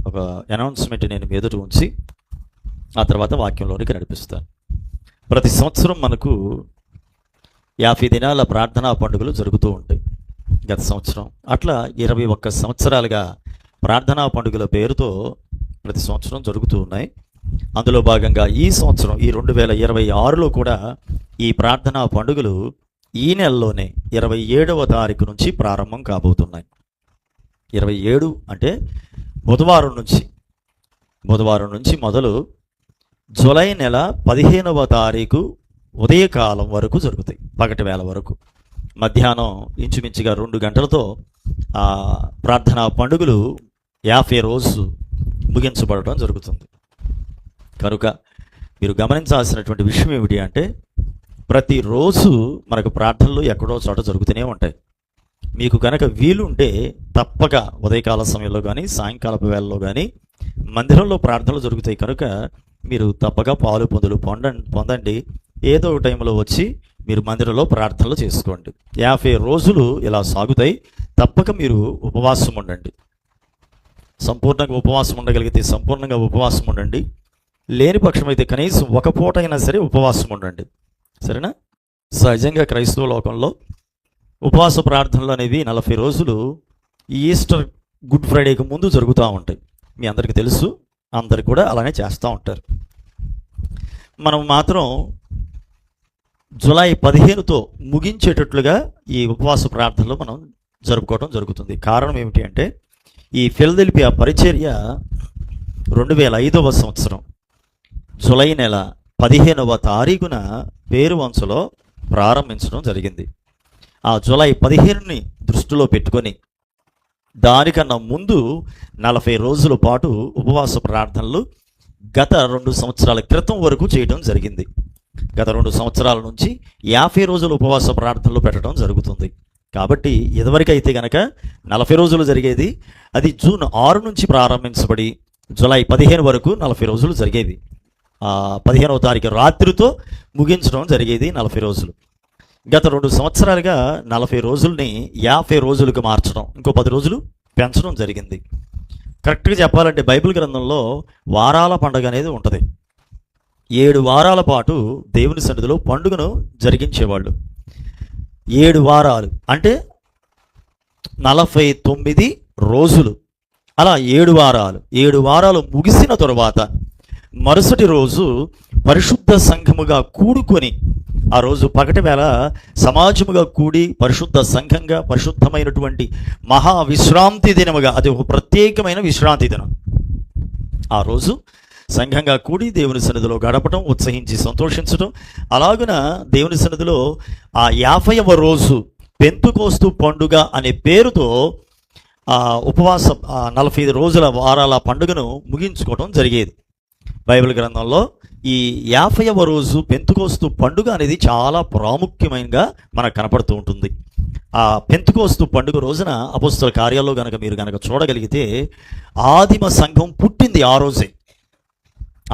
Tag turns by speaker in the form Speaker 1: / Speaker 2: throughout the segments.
Speaker 1: ఒక అనౌన్స్మెంట్ నేను మీ ఎదుట ఉంచి ఆ తర్వాత వాక్యంలోనికి నడిపిస్తాను. ప్రతి సంవత్సరం మనకు 50 దినాల ప్రార్థనా పండుగలు జరుగుతూ ఉంటాయి. గత సంవత్సరం అట్లా 21 సంవత్సరాలుగా ప్రార్థనా పండుగల పేరుతో ప్రతి సంవత్సరం జరుగుతూ ఉన్నాయి. అందులో భాగంగా ఈ సంవత్సరం ఈ 2026లో కూడా ఈ ప్రార్థనా పండుగలు ఈ నెలలోనే 27వ తారీఖు నుంచి ప్రారంభం కాబోతున్నాయి. 27 అంటే బుధవారం నుంచి మొదలు జూలై నెల 15వ తారీఖు ఉదయకాలం వరకు జరుగుతాయి. పగటి వేళ వరకు మధ్యాహ్నం ఇంచుమించుగా 2 గంటలతో ఆ ప్రార్థనా పండుగలు 50 రోజు ముగించబడటం జరుగుతుంది. కనుక మీరు గమనించాల్సినటువంటి విషయం ఏమిటి అంటే, ప్రతిరోజు మనకు ప్రార్థనలు ఎక్కడో చోట జరుగుతూనే ఉంటాయి. మీకు కనుక వీలుంటే తప్పక ఉదయకాల సమయంలో కానీ సాయంకాలపు వేళలో కానీ మందిరంలో ప్రార్థనలు జరుగుతాయి. కనుక మీరు తప్పక పాలు పొందులు పొందండి. ఏదో ఒక టైంలో వచ్చి మీరు మందిరంలో ప్రార్థనలు చేసుకోండి. 50 రోజులు ఇలా సాగుతాయి. తప్పక మీరు ఉపవాసం ఉండండి. సంపూర్ణంగా ఉపవాసం ఉండగలిగితే సంపూర్ణంగా ఉపవాసం ఉండండి. లేని పక్షమైతే కనీసం ఒక పూట అయినా సరే ఉపవాసం ఉండండి. సరేనా? సహజంగా క్రైస్తవ లోకంలో ఉపవాస ప్రార్థనలు అనేవి 40 రోజులు ఈస్టర్ గుడ్ ఫ్రైడేకి ముందు జరుగుతూ ఉంటాయి. మీ అందరికీ తెలుసు, అందరు కూడా అలానే చేస్తూ ఉంటారు. మనం మాత్రం జూలై 15తో ముగించేటట్లుగా ఈ ఉపవాస ప్రార్థనలు మనం జరుపుకోవడం జరుగుతుంది. కారణం ఏమిటి అంటే, ఈ ఫిలదెల్ఫియా పరిచర్య 2005వ సంవత్సరం జూలై నెల 15వ తారీఖున పేరువంచలో ప్రారంభించడం జరిగింది. ఆ జూలై 15ని దృష్టిలో పెట్టుకొని దానికన్నా ముందు 40 రోజుల పాటు ఉపవాస ప్రార్థనలు గత 2 సంవత్సరాల క్రితం వరకు చేయడం జరిగింది. గత 2 సంవత్సరాల నుంచి 50 రోజుల ఉపవాస ప్రార్థనలు పెట్టడం జరుగుతుంది. కాబట్టి ఇదివరకైతే కనుక 40 రోజులు జరిగేది. అది జూన్ 6 నుంచి ప్రారంభించబడి జూలై 15 వరకు 40 రోజులు జరిగేవి. 15వ తారీఖు రాత్రితో ముగించడం జరిగేది 40 రోజులు. గత 2 సంవత్సరాలుగా 40 రోజుల్ని 50 రోజులకు మార్చడం, ఇంకో 10 రోజులు పెంచడం జరిగింది. కరెక్ట్గా చెప్పాలంటే బైబిల్ గ్రంథంలో వారాల పండుగ అనేది ఉంటుంది. 7 వారాల పాటు దేవుని సన్నిధిలో పండుగను జరిగించేవాళ్ళు. 7 వారాలు అంటే 49 రోజులు. అలా 7 వారాలు ముగిసిన తరువాత మరుసటి రోజు పరిశుద్ధ సంఘముగా కూడుకొని, ఆ రోజు పగటి వేళ సమాజముగా కూడి పరిశుద్ధ సంఘంగా పరిశుద్ధమైనటువంటి మహా విశ్రాంతి దినముగా, అది ఒక ప్రత్యేకమైన విశ్రాంతి దినం. ఆ రోజు సంఘంగా కూడి దేవుని సన్నిధిలో గడపడం, ఉత్సహించి సంతోషించడం. అలాగున దేవుని సన్నిధిలో ఆ 50వ రోజు పెంతుకోస్తు పండుగ అనే పేరుతో ఉపవాస 45 రోజుల వారాల పండుగను ముగించుకోవడం జరిగేది. బైబిల్ గ్రంథంలో ఈ 50వ రోజు పెంతుకోస్తు పండుగ అనేది చాలా ప్రాముఖ్యమైనగా మనకు కనపడుతూ ఉంటుంది. ఆ పెంతుకోస్తు పండుగ రోజున అపోస్తల కార్యాల్లో మీరు గనక చూడగలిగితే ఆదిమ సంఘం పుట్టింది ఆ రోజే.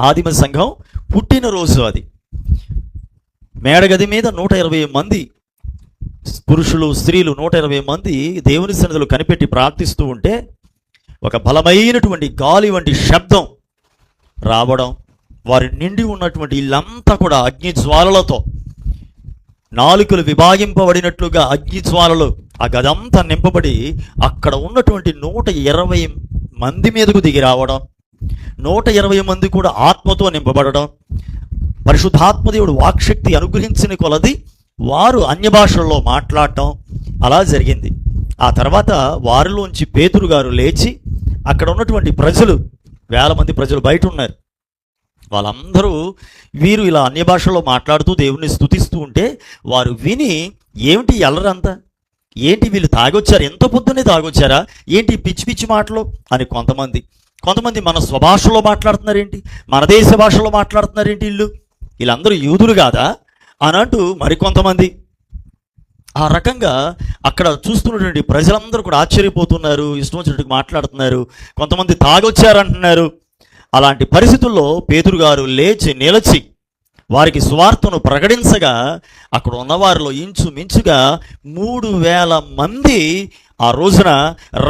Speaker 1: ఆదిమ సంఘం పుట్టినరోజు అది. మేడగది మీద 120 మంది పురుషులు స్త్రీలు 120 మంది దేవుని సన్నిధిలో కనిపెట్టి ప్రార్థిస్తూ ఉంటే ఒక బలమైనటువంటి గాలి వంటి శబ్దం రావడం, వారి నిండి ఉన్నటువంటి ఇల్లంతా కూడా అగ్ని జ్వాలలతో, నాలుకలు విభాగింపబడినట్లుగా అగ్ని జ్వాలలు ఆ గదంతా నింపబడి అక్కడ ఉన్నటువంటి 120 మంది మీదకు దిగి రావడం, 120 మంది కూడా ఆత్మతో నింపబడడం, పరిశుద్ధాత్మదేవుడు వాక్శక్తి అనుగ్రహించిన కొలది వారు అన్య భాషల్లో మాట్లాడటం అలా జరిగింది. ఆ తర్వాత వారిలోంచి పేతురు గారు లేచి అక్కడ ఉన్నటువంటి ప్రజలు, 1000 మంది ప్రజలు బయట ఉన్నారు, వాళ్ళందరూ వీరు ఇలా అన్య భాషల్లో మాట్లాడుతూ దేవుణ్ణి స్తుతిస్తూ ఉంటే వారు విని, ఏమిటి ఎల్లరంతా, ఏంటి వీళ్ళు తాగొచ్చారు, ఎంత పొద్దున్నే తాగొచ్చారా ఏంటి పిచ్చి పిచ్చి మాటలు అని కొంతమంది మన స్వభాషలో మాట్లాడుతున్నారేంటి, మన దేశ భాషలో మాట్లాడుతున్నారేంటి, వీళ్ళందరూ యూదులు కాదా అని అంటూ మరికొంతమంది. ఆ రకంగా అక్కడ చూస్తున్నటువంటి ప్రజలందరూ కూడా ఆశ్చర్యపోతున్నారు, ఇష్టం వచ్చినట్టు మాట్లాడుతున్నారు, కొంతమంది తాగొచ్చారంటున్నారు. అలాంటి పరిస్థితుల్లో పేతురు గారు లేచి నిలచి వారికి సువార్తను ప్రకటించగా అక్కడ ఉన్నవారిలో ఇంచుమించుగా 3000 మంది ఆ రోజున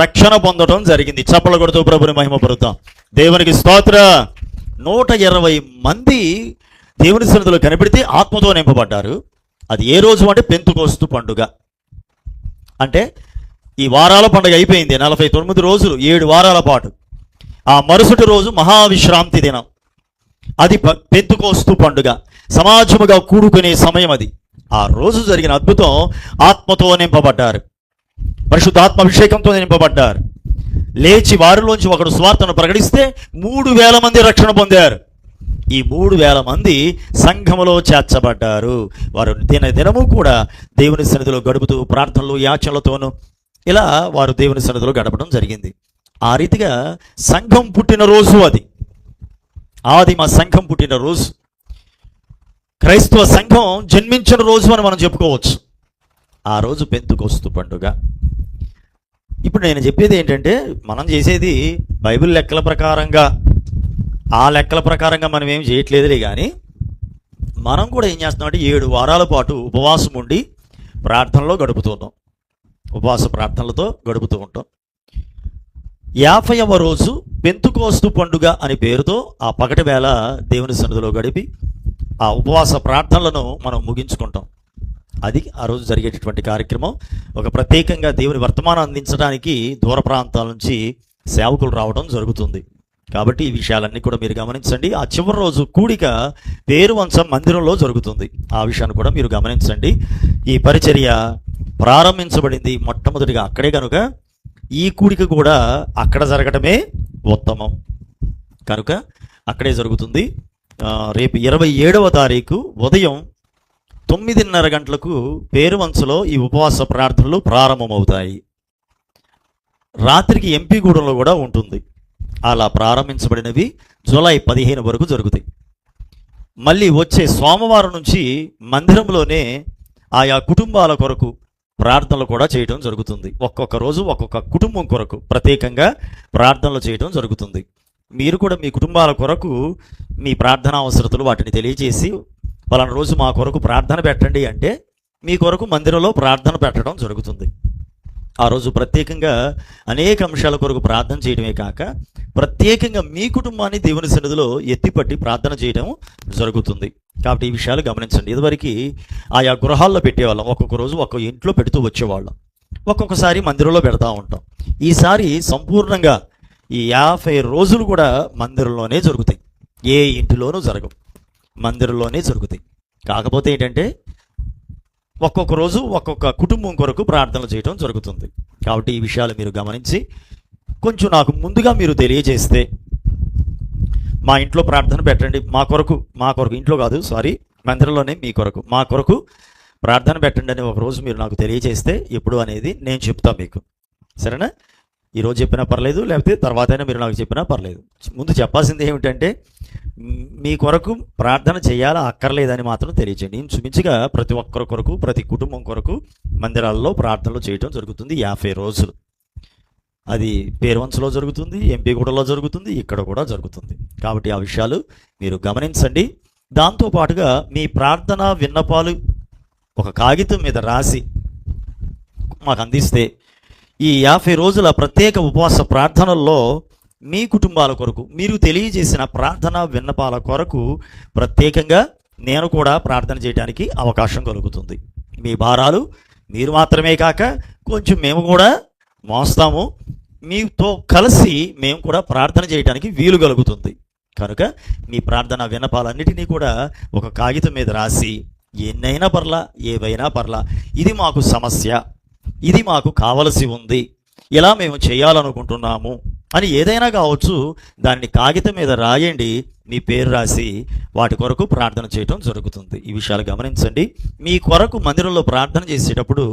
Speaker 1: రక్షణ పొందడం జరిగింది. చప్పలు కొడుతూ ప్రభుని మహిమపరుద్దాం. దేవునికి స్తోత్ర. 120 మంది దేవుని సన్నిధిలో కనిపెడితే ఆత్మతో నింపబడ్డారు. అది ఏ రోజు అంటే పెంతుకోస్తు పండుగ. అంటే ఈ వారాల పండుగ అయిపోయింది. 49 రోజులు, 7 వారాల పాటు. ఆ మరుసటి రోజు మహావిశ్రాంతి దినం. అది పెంతుకోస్తు పండుగ, సమాజముగా కూడుకునే సమయం. అది ఆ రోజు జరిగిన అద్భుతం. ఆత్మతో నింపబడ్డారు, పరిశుద్ధాత్మ అభిషేకంతో నింపబడ్డారు. లేచి వారిలోంచి ఒకడు స్వార్థను ప్రకటిస్తే 3,000 మంది రక్షణ పొందారు. ఈ 3,000 మంది సంఘములో చేర్చబడ్డారు. వారు దినము కూడా దేవుని సన్నిధిలో గడుపుతూ ప్రార్థనలు యాచనలతోనూ ఇలా వారు దేవుని సన్నిధిలో గడపడం జరిగింది. ఆ రీతిగా సంఘం పుట్టిన రోజు అది. ఆదిమ సంఘం పుట్టిన రోజు, క్రైస్తవ సంఘం జన్మించిన రోజు అని మనం చెప్పుకోవచ్చు. ఆ రోజు పెంతుకోస్తు పండుగ. ఇప్పుడు నేను చెప్పేది ఏంటంటే, మనం చేసేది బైబిల్ లెక్కల ప్రకారంగా, ఆ లెక్కల ప్రకారంగా మనం ఏం చేయట్లేదులే. కానీ మనం కూడా ఏం చేస్తున్నామంటే 7 వారాల పాటు ఉపవాసం ఉండి ప్రార్థనలో గడుపుతున్నాం. ఉపవాస ప్రార్థనలతో గడుపుతూ ఉంటాం. 50వ రోజు పెంతుకోస్తు పండుగ అని పేరుతో ఆ పగటి వేళ దేవుని సన్నిధిలో గడిపి ఆ ఉపవాస ప్రార్థనలను మనం ముగించుకుంటాం. అది ఆ రోజు జరిగేటటువంటి కార్యక్రమం. ఒక ప్రత్యేకంగా దేవుని వర్తమానం అందించడానికి దూర ప్రాంతాల నుంచి సేవకులు రావడం జరుగుతుంది. కాబట్టి ఈ విషయాలన్నీ కూడా మీరు గమనించండి. ఆ చివరి రోజు కూడిక పేరువంచం మందిరంలో జరుగుతుంది. ఆ విషయాన్ని కూడా మీరు గమనించండి. ఈ పరిచర్య ప్రారంభించబడింది మొట్టమొదటిగా అక్కడే, కనుక ఈ కూడిక కూడా అక్కడ జరగటమే ఉత్తమం. కనుక అక్కడే జరుగుతుంది. రేపు 27వ తారీఖు ఉదయం 9:30 గంటలకు పేరువంచలో ఈ ఉపవాస ప్రార్థనలు ప్రారంభమవుతాయి. రాత్రికి ఎంపీగూడెంలో కూడా ఉంటుంది. అలా ప్రారంభించబడినవి జూలై 15 వరకు జరుగుతాయి. మళ్ళీ వచ్చే సోమవారం నుంచి మందిరంలోనే ఆయా కుటుంబాల కొరకు ప్రార్థనలు కూడా చేయడం జరుగుతుంది. ఒక్కొక్క రోజు ఒక్కొక్క కుటుంబం కొరకు ప్రత్యేకంగా ప్రార్థనలు చేయడం జరుగుతుంది. మీరు కూడా మీ కుటుంబాల కొరకు మీ ప్రార్థనా అవసరతలు వాటిని తెలియజేసి, పలానా రోజు మా కొరకు ప్రార్థన పెట్టండి అంటే మీ కొరకు మందిరంలో ప్రార్థన పెట్టడం జరుగుతుంది. ఆ రోజు ప్రత్యేకంగా అనేక అంశాల కొరకు ప్రార్థన చేయడమే కాక ప్రత్యేకంగా మీ కుటుంబాన్ని దేవుని సన్నిధిలో ఎత్తిపట్టి ప్రార్థన చేయడం జరుగుతుంది. కాబట్టి ఈ విషయాలు గమనించండి. ఇదివరకు ఆయా గృహాల్లో పెట్టేవాళ్ళం. ఒక్కొక్క రోజు ఒక్కొక్క ఇంట్లో పెడుతూ వచ్చేవాళ్ళం. ఒక్కొక్కసారి మందిరంలో పెడతా ఉంటాం. ఈసారి సంపూర్ణంగా ఈ 50 రోజులు కూడా మందిరంలోనే జరుగుతాయి. ఏ ఇంటిలోనూ జరగవు, మందిరంలోనే జరుగుతాయి. కాకపోతే ఏంటంటే ఒక్కొక్క రోజు ఒక్కొక్క కుటుంబం కొరకు ప్రార్థనలు చేయడం జరుగుతుంది. కాబట్టి ఈ విషయాలు మీరు గమనించి కొంచెం నాకు ముందుగా మీరు తెలియజేస్తే, మా ఇంట్లో ప్రార్థన పెట్టండి, మా కొరకు ఇంట్లో కాదు, మందిరంలోనే మీ కొరకు, మా కొరకు ప్రార్థన పెట్టండి అని ఒకరోజు మీరు నాకు తెలియజేస్తే ఎప్పుడు అనేది నేను చెప్తాను మీకు. సరేనా? ఈరోజు చెప్పినా పర్లేదు, లేకపోతే తర్వాతైనా మీరు నాకు చెప్పినా పర్లేదు. ముందు చెప్పాల్సింది ఏమిటంటే, మీ కొరకు ప్రార్థన చేయాలా అక్కర్లేదని మాత్రం తెలియచేయండి. ఇంచుమించుగా ప్రతి ఒక్కరి కొరకు, ప్రతి కుటుంబం కొరకు మందిరాల్లో ప్రార్థనలు చేయడం జరుగుతుంది 50 రోజులు. అది పేరువంచలో జరుగుతుంది, ఎంపీగూడలో జరుగుతుంది, ఇక్కడ కూడా జరుగుతుంది. కాబట్టి ఆ విషయాలు మీరు గమనించండి. దాంతోపాటుగా మీ ప్రార్థన విన్నపాలు ఒక కాగితం మీద రాసి మాకు అందిస్తే ఈ 50 రోజుల ప్రత్యేక ఉపవాస ప్రార్థనల్లో మీ కుటుంబాల కొరకు మీరు తెలియజేసిన ప్రార్థన విన్నపాల కొరకు ప్రత్యేకంగా నేను కూడా ప్రార్థన చేయడానికి అవకాశం కలుగుతుంది. మీ భారాలు మీరు మాత్రమే కాక కొంచెం మేము కూడా మోస్తాము. మీతో కలిసి మేము కూడా ప్రార్థన చేయడానికి వీలు కలుగుతుంది. కనుక మీ ప్రార్థన విన్నపాలన్నిటినీ కూడా ఒక కాగితం మీద రాసి, ఎన్నైనా పర్లా, ఏవైనా పర్లా, ఇది మాకు సమస్య, ఇది మాకు కావలసి ఉంది, ఇలా మేము చేయాలనుకుంటున్నాము అని ఏదైనా కావచ్చు, దాన్ని కాగితం మీద రాయండి. మీ పేరు రాసి వాటి కొరకు ప్రార్థన చేయడం జరుగుతుంది. ఈ విషయాలు గమనించండి. మీ కొరకు మందిరంలో ప్రార్థన చేసేటప్పుడు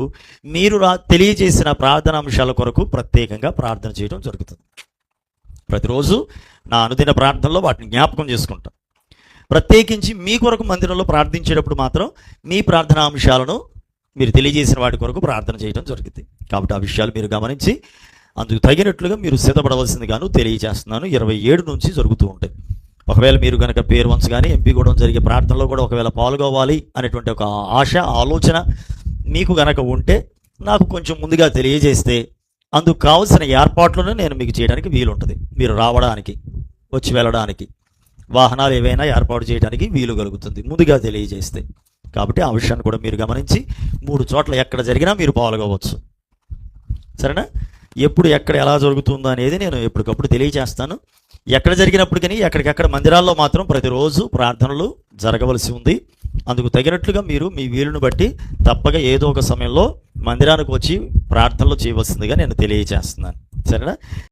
Speaker 1: మీరు తెలియజేసిన ప్రార్థన అంశాల కొరకు ప్రత్యేకంగా ప్రార్థన చేయడం జరుగుతుంది. ప్రతిరోజు నా అనుదిన ప్రార్థనలో వాటిని జ్ఞాపకం చేసుకుంటాం. ప్రత్యేకించి మీ కొరకు మందిరంలో ప్రార్థించేటప్పుడు మాత్రం మీ ప్రార్థనా అంశాలను మీరు తెలియజేసిన వాటి కొరకు ప్రార్థన చేయడం జరుగుతుంది. కాబట్టి ఆ విషయాలు మీరు గమనించి అందుకు తగినట్లుగా మీరు సిద్ధపడవలసిందిగాను తెలియజేస్తున్నాను. 27 నుంచి జరుగుతూ ఉంటాయి. ఒకవేళ మీరు కనుక పేరువంచ కానీ ఎంపీగూడెం జరిగే ప్రార్థనలో కూడా ఒకవేళ పాల్గొవాలి అనేటువంటి ఒక ఆశ, ఆలోచన మీకు గనక ఉంటే నాకు కొంచెం ముందుగా తెలియజేస్తే అందుకు కావలసిన ఏర్పాట్లను నేను మీకు చేయడానికి వీలుంటుంది. మీరు రావడానికి, వచ్చి వెళ్ళడానికి, వాహనాలు ఏవైనా ఏర్పాటు చేయడానికి వీలు కలుగుతుంది ముందుగా తెలియజేస్తే. కాబట్టి ఆ విషయాన్ని కూడా మీరు గమనించి 3 చోట్ల ఎక్కడ జరిగినా మీరు పాల్గొవచ్చు. సరేనా? ఎప్పుడు ఎక్కడ ఎలా జరుగుతుందో అనేది నేను ఎప్పటికప్పుడు తెలియజేస్తాను. ఎక్కడ జరిగినప్పటికీ ఎక్కడికెక్కడ మందిరాల్లో మాత్రం ప్రతిరోజు ప్రార్థనలు జరగవలసి ఉంది. అందుకు తగినట్లుగా మీరు మీ వీలును బట్టి తప్పక ఏదో ఒక సమయంలో మందిరానికి వచ్చి ప్రార్థనలు చేయవలసిందిగా నేను తెలియజేస్తున్నాను. సరేనా?